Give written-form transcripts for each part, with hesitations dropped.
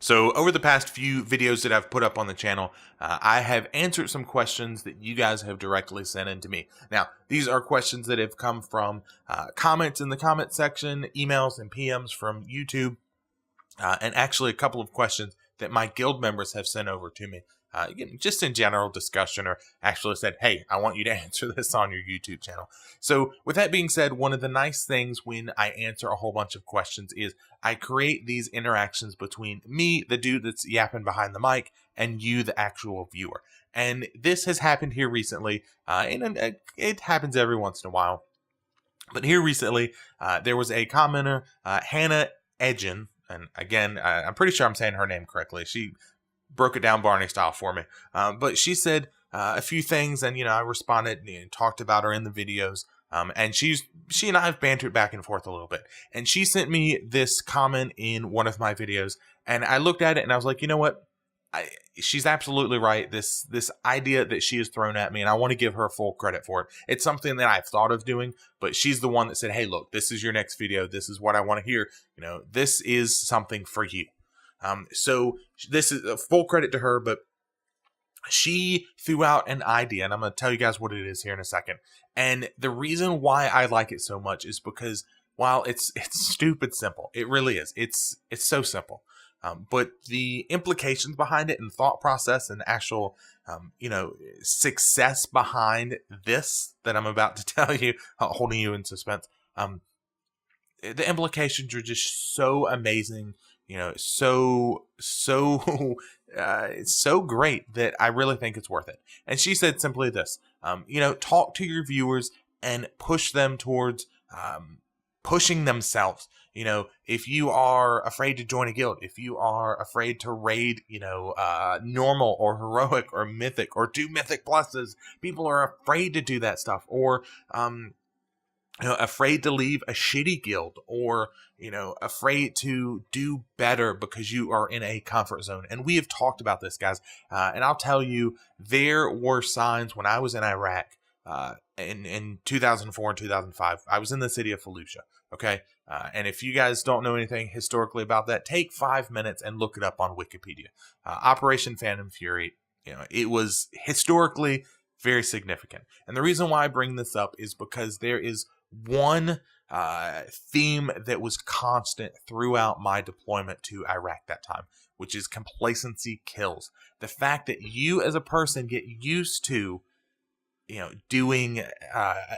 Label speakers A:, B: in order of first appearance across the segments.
A: So over the past few videos that I've put up on the channel, I have answered some questions that you guys have directly sent in to me. Now, these are questions that have come from comments in the comment section, emails and PMs from YouTube, and actually a couple of questions that my guild members have sent over to me. Just in general discussion, or actually said, hey, I want you to answer this on your YouTube channel. So with that being said, one of the nice things when I answer a whole bunch of questions is I create these interactions between me, the dude that's yapping behind the mic, and you, the actual viewer. And this has happened here recently, and it happens every once in a while. But here recently, there was a commenter, Hannah Edgen, and again, I'm pretty sure I'm saying her name correctly. She broke it down Barney style for me. But she said a few things, and I responded and talked about her in the videos. And she and I have bantered back and forth a little bit. And she sent me this comment in one of my videos, and I looked at it and I was like, you know what? She's absolutely right. This idea that she has thrown at me, and I want to give her full credit for it. It's something that I've thought of doing, but she's the one that said, hey, look, this is your next video. This is what I want to hear. This is something for you. So this is a full credit to her, but she threw out an idea, and I'm going to tell you guys what it is here in a second. And the reason why I like it so much is because while it's stupid simple, it really is. It's so simple. But the implications behind it and thought process and actual, success behind this that I'm about to tell you, holding you in suspense, the implications are just so amazing. So great that I really think it's worth it. And she said simply this, talk to your viewers and push them towards pushing themselves. If you are afraid to join a guild, if you are afraid to raid, normal or heroic or mythic or do mythic pluses, people are afraid to do that stuff, or, afraid to leave a shitty guild, or, afraid to do better because you are in a comfort zone. And we have talked about this, guys. And I'll tell you, there were signs when I was in Iraq, in 2004 and 2005. I was in the city of Fallujah. Okay. And if you guys don't know anything historically about that, take 5 minutes and look it up on Wikipedia. Operation Phantom Fury, it was historically very significant. And the reason why I bring this up is because there is one theme that was constant throughout my deployment to Iraq that time, which is complacency kills. The fact that you as a person get used to, doing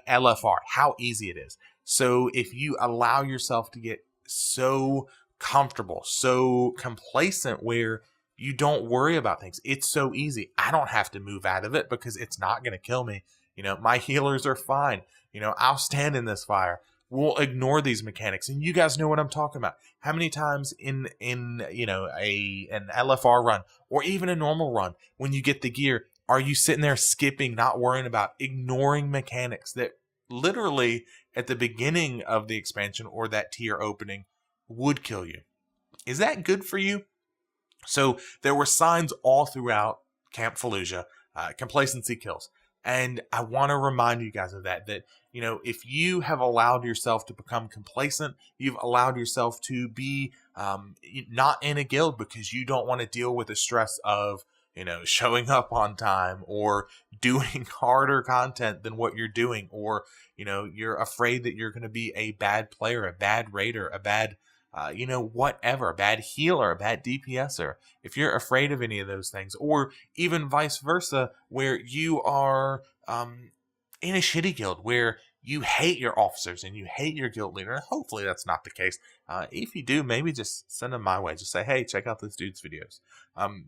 A: LFR, how easy it is. So if you allow yourself to get so comfortable, so complacent where you don't worry about things, it's so easy. I don't have to move out of it because it's not going to kill me. My healers are fine. I'll stand in this fire. We'll ignore these mechanics. And you guys know what I'm talking about. How many times in an LFR run or even a normal run, when you get the gear, are you sitting there skipping, not worrying about, ignoring mechanics that literally at the beginning of the expansion or that tier opening would kill you? Is that good for you? So there were signs all throughout Camp Fallujah, complacency kills. And I want to remind you guys of that, if you have allowed yourself to become complacent, you've allowed yourself to be not in a guild because you don't want to deal with the stress of, showing up on time or doing harder content than what you're doing, or, you're afraid that you're going to be a bad player, a bad raider, a bad, whatever, a bad healer, a bad DPSer. If you're afraid of any of those things, or even vice versa, where you are in a shitty guild where you hate your officers and you hate your guild leader, and hopefully that's not the case. If you do, maybe just send them my way. Just say, hey, check out this dude's videos.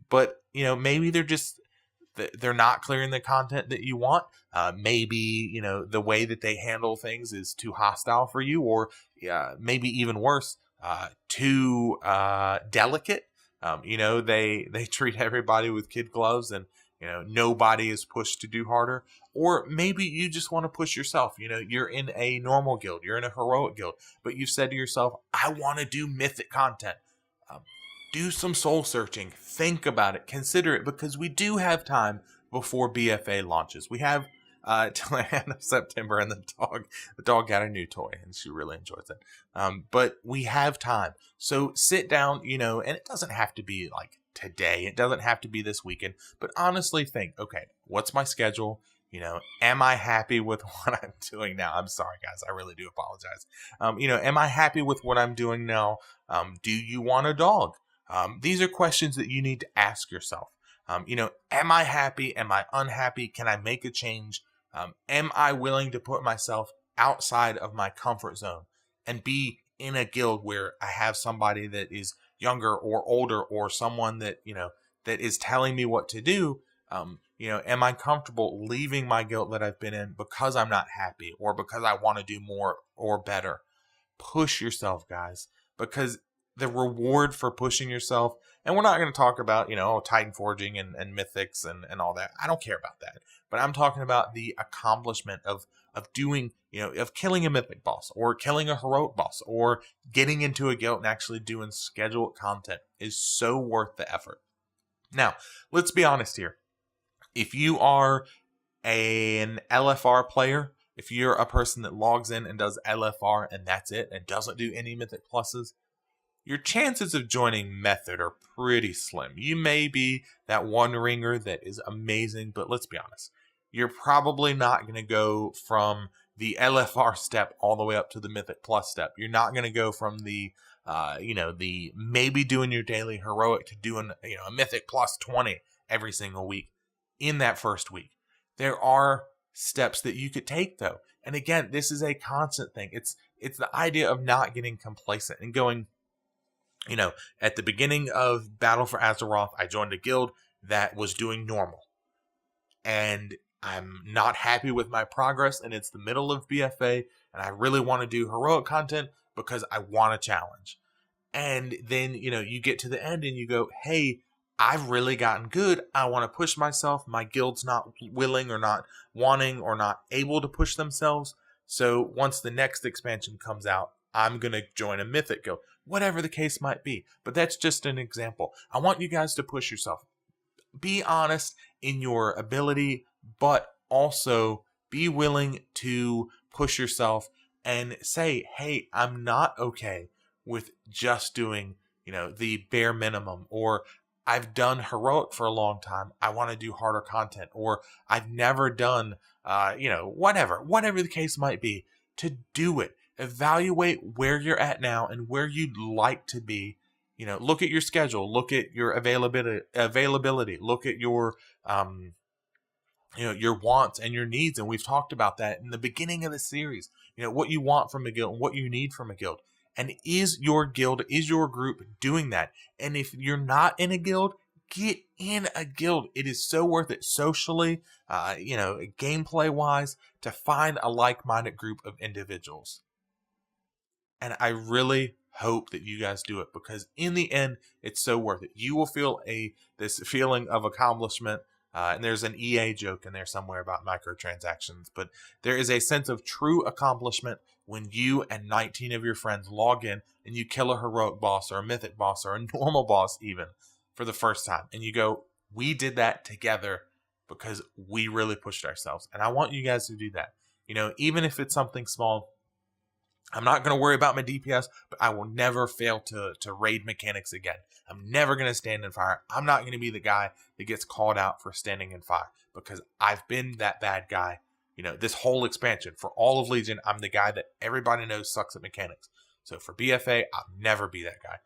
A: But maybe they're not clearing the content that you want. Maybe, the way that they handle things is too hostile for you, or maybe even worse, too delicate. They treat everybody with kid gloves, and nobody is pushed to do harder. Or maybe you just want to push yourself. You're in a normal guild, you're in a heroic guild, but you've said to yourself, I want to do mythic content. Do some soul searching, think about it, consider it, because we do have time before BFA launches. We have till the end of September, and the dog got a new toy, and she really enjoys it. But we have time, so sit down, and it doesn't have to be like today. It doesn't have to be this weekend, but honestly think, okay, what's my schedule? Am I happy with what I'm doing now? I'm sorry, guys. I really do apologize. Am I happy with what I'm doing now? Do you want a dog? These are questions that you need to ask yourself. Am I happy? Am I unhappy? Can I make a change? Am I willing to put myself outside of my comfort zone and be in a guild where I have somebody that is younger or older, or someone that, that is telling me what to do? Am I comfortable leaving my guild that I've been in because I'm not happy, or because I want to do more or better? Push yourself, guys, because the reward for pushing yourself, and we're not going to talk about, Titan forging and mythics and all that. I don't care about that. But I'm talking about the accomplishment of doing, of killing a mythic boss, or killing a heroic boss, or getting into a guild and actually doing scheduled content is so worth the effort. Now, let's be honest here. If you are an LFR player, if you're a person that logs in and does LFR and that's it, and doesn't do any mythic pluses, your chances of joining Method are pretty slim. You may be that one ringer that is amazing, but let's be honest. You're probably not going to go from the LFR step all the way up to the Mythic Plus step. You're not going to go from the, the maybe doing your daily heroic to doing, a Mythic Plus 20 every single week in that first week. There are steps that you could take, though. And again, this is a constant thing. It's the idea of not getting complacent and going, at the beginning of Battle for Azeroth, I joined a guild that was doing normal. And I'm not happy with my progress, and it's the middle of BFA, and I really want to do heroic content because I want a challenge. And then, you get to the end and you go, hey, I've really gotten good. I want to push myself. My guild's not willing, or not wanting, or not able to push themselves. So once the next expansion comes out, I'm going to join a mythic guild, whatever the case might be. But that's just an example. I want you guys to push yourself. Be honest in your ability, but also be willing to push yourself and say, hey, I'm not okay with just doing, the bare minimum, or I've done heroic for a long time. I want to do harder content, or I've never done, whatever the case might be, to do it. Evaluate where you're at now and where you'd like to be. Look at your schedule, look at your availability, look at your, your wants and your needs. And we've talked about that in the beginning of the series, what you want from a guild and what you need from a guild. And is your guild, is your group doing that? And if you're not in a guild, get in a guild. It is so worth it socially, gameplay wise, to find a like-minded group of individuals. And I really hope that you guys do it, because in the end, it's so worth it. You will feel this feeling of accomplishment. And there's an EA joke in there somewhere about microtransactions, but there is a sense of true accomplishment when you and 19 of your friends log in and you kill a heroic boss, or a mythic boss, or a normal boss even, for the first time. And you go, we did that together because we really pushed ourselves. And I want you guys to do that. Even if it's something small. I'm not going to worry about my DPS, but I will never fail to raid mechanics again. I'm never going to stand in fire. I'm not going to be the guy that gets called out for standing in fire, because I've been that bad guy. This whole expansion, for all of Legion, I'm the guy that everybody knows sucks at mechanics. So for BFA, I'll never be that guy.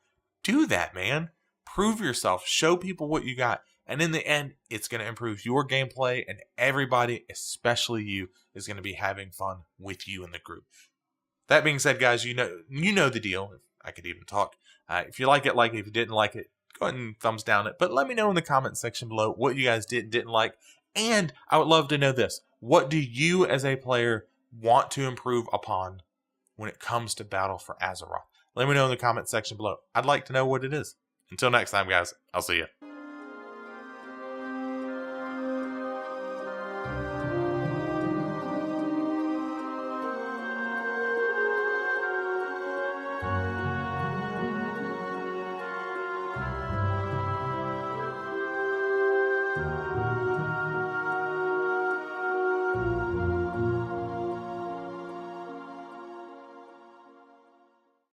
A: Do that, man. Prove yourself. Show people what you got. And in the end, it's going to improve your gameplay, and everybody, especially you, is going to be having fun with you in the group. That being said, guys, you know the deal. If I could even talk. If you like it, like it. If you didn't like it, go ahead and thumbs down it. But let me know in the comment section below what you guys didn't like. And I would love to know this. What do you as a player want to improve upon when it comes to Battle for Azeroth? Let me know in the comment section below. I'd like to know what it is. Until next time, guys, I'll see you.